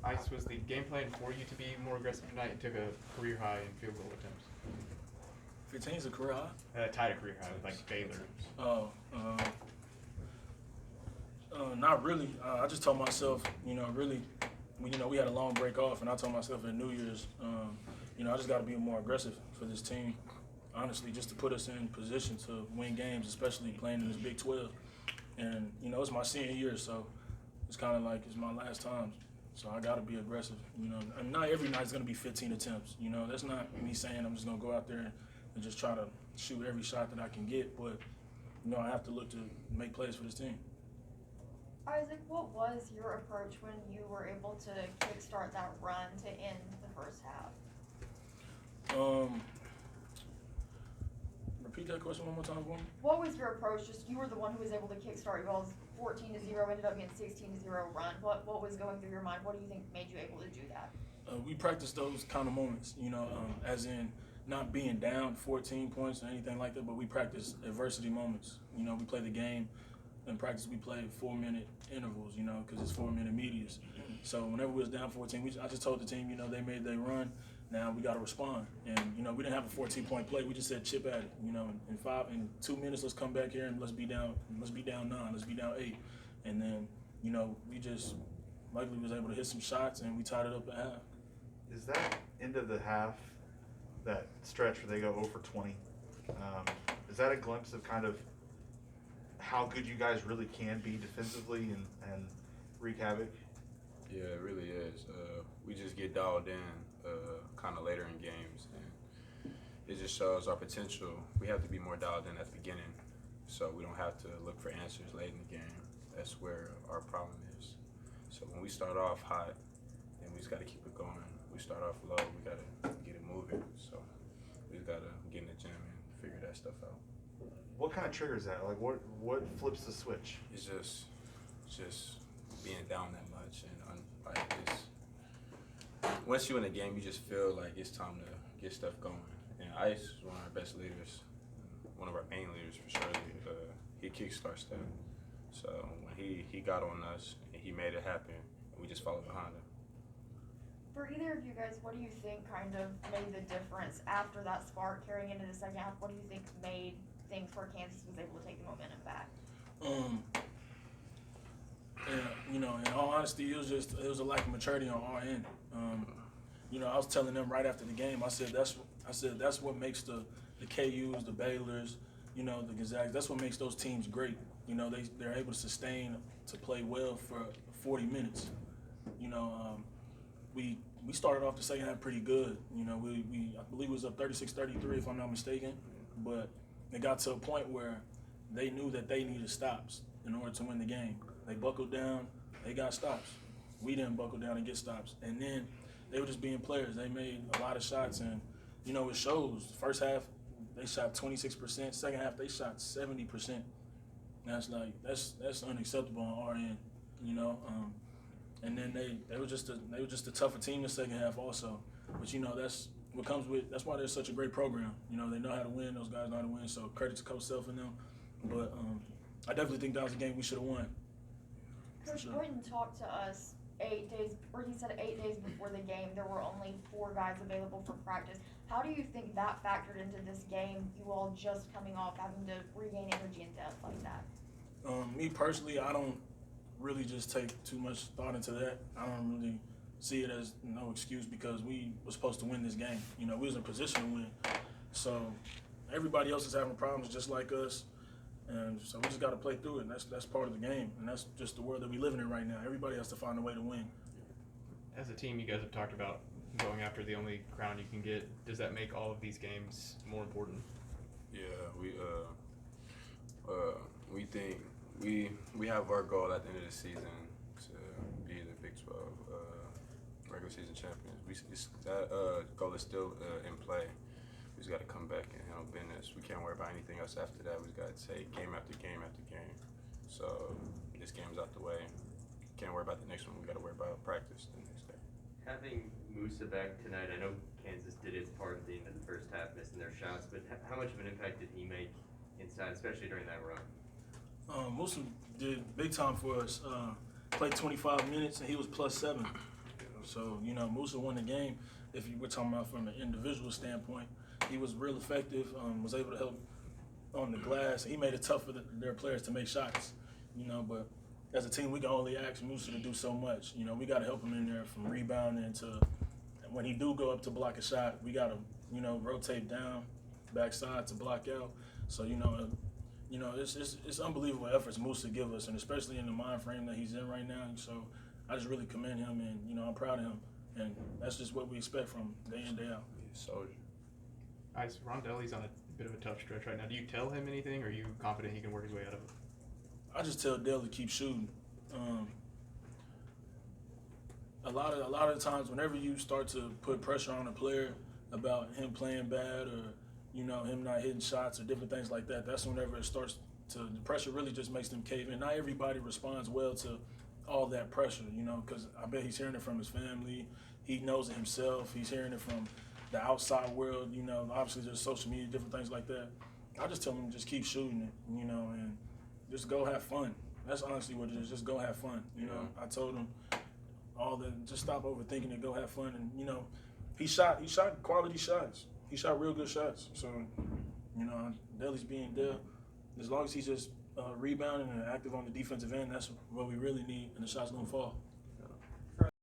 Ice, was the game plan for you to be more aggressive tonight and took a career high in field goal attempts? 15 is a career high? Tied a career high with like Baylor. Oh, not really. I just told myself, really, we had a long break off, and I told myself at New Year's, I just got to be more aggressive for this team, honestly, just to put us in position to win games, especially playing in this Big 12. And, it's my senior year, so it's kind of like it's my last time. So I got to be aggressive, And not every night's going to be 15 attempts, That's not me saying I'm just going to go out there and just try to shoot every shot that I can get, but, I have to look to make plays for this team. Isaac, what was your approach when you were able to kickstart that run to end the first half? Repeat that question one more time for me. What was your approach? Just you were the one who was able to kickstart y'all's 14-0, ended up being 16-0 run. What was going through your mind? What do you think made you able to do that? We practiced those kind of moments, as in not being down 14 points or anything like that, but we practice adversity moments. We play the game. In practice, we play 4-minute intervals, because it's 4-minute medias. So whenever we was down 14, I just told the team, they made their run. Now we got to respond. And, we didn't have a 14-point play. We just said chip at it. In 2 minutes, let's come back here and let's be down 9, let's be down 8. And then, we just luckily was able to hit some shots and we tied it up at half. Is that end of the half, that stretch where they go 0 for 20, is that a glimpse of kind of how good you guys really can be defensively and wreak havoc? Yeah, it really is. We just get dialed in kind of later in games, and it just shows our potential. We have to be more dialed in at the beginning, so we don't have to look for answers late in the game. That's where our problem is. So when we start off hot, then we just got to keep it going. We start off low, we got to get it moving. So we just got to get in the gym and figure that stuff out. What kind of triggers that? Like, what flips the switch? It's just being down that much, and like this. Once you're in a game, you just feel like it's time to get stuff going. And Ice is one of our best leaders, one of our main leaders for sure. He kickstarts that. So when he got on us and he made it happen, and we just followed behind him. For either of you guys, what do you think kind of made the difference after that spark carrying into the second half? What do you think made things where Kansas was able to take the momentum back? In all honesty, it was a lack of maturity on our end. I was telling them right after the game. I said that's what makes the KUs, the Baylors, the Gonzagas. That's what makes those teams great. They're able to sustain to play well for 40 minutes. We started off the second half pretty good. I believe it was up 36-33 if I'm not mistaken, but it got to a point where they knew that they needed stops in order to win the game. They buckled down, they got stops. We didn't buckle down and get stops. And then they were just being players. They made a lot of shots, and, it shows. First half, they shot 26%. Second half, they shot 70%. That's unacceptable on our end, And then they were just a tougher team in the second half also. But, that's what comes with. That's why they're such a great program. They know how to win. Those guys know how to win. So credit to Coach Self and them. But I definitely think that was a game we should have won. Coach Boynton talked to us 8 days, or he said 8 days before the game, there were only 4 guys available for practice. How do you think that factored into this game, you all just coming off having to regain energy and depth like that? Me personally, I don't really just take too much thought into that. I don't really see it as no excuse because we were supposed to win this game. We was in position to win. So everybody else is having problems just like us. And so we just got to play through it, and that's part of the game, and that's just the world that we live in right now. Everybody has to find a way to win. As a team, you guys have talked about going after the only crown you can get. Does that make all of these games more important? Yeah, we think we have our goal at the end of the season to be the Big 12 regular season champions. That goal is still in play. We just got to come back and handle business. We can't worry about anything else after that. We just got to take game after game after game. So this game's out the way. Can't worry about the next one. We got to worry about practice the next day. Having Musa back tonight, I know Kansas did its part at the end of the first half, missing their shots, but how much of an impact did he make inside, especially during that run? Musa did big time for us. Played 25 minutes and he was +7. So, you know, Musa won the game. If you were talking about from an individual standpoint, he was real effective, was able to help on the glass. He made it tough for their players to make shots, you know, but as a team, we can only ask Musa to do so much. You know, we got to help him in there from rebounding to when he do go up to block a shot, we got to, you know, rotate down, backside to block out. So, you know, it's unbelievable efforts Musa give us, and especially in the mind frame that he's in right now. So I just really commend him, and, you know, I'm proud of him. And that's just what we expect from him day in, day out. Soldier. All right, so Rondelli's on a bit of a tough stretch right now. Do you tell him anything, or are you confident he can work his way out of it? I just tell Dale to keep shooting. A lot of times, whenever you start to put pressure on a player about him playing bad or, you know, him not hitting shots or different things like that, that's whenever it starts to, the pressure really just makes them cave in. Not everybody responds well to all that pressure, you know, because I bet he's hearing it from his family. He knows it himself. He's hearing it from the outside world, you know, obviously there's social media, different things like that. I just tell him to just keep shooting it, you know, and just go have fun. That's honestly what it is. Just go have fun. You know, I told him just stop overthinking it, go have fun. And, you know, he shot quality shots. He shot real good shots. So, you know, Dele's being Dale. As long as he's just rebounding and active on the defensive end, that's what we really need, and the shot's gonna fall.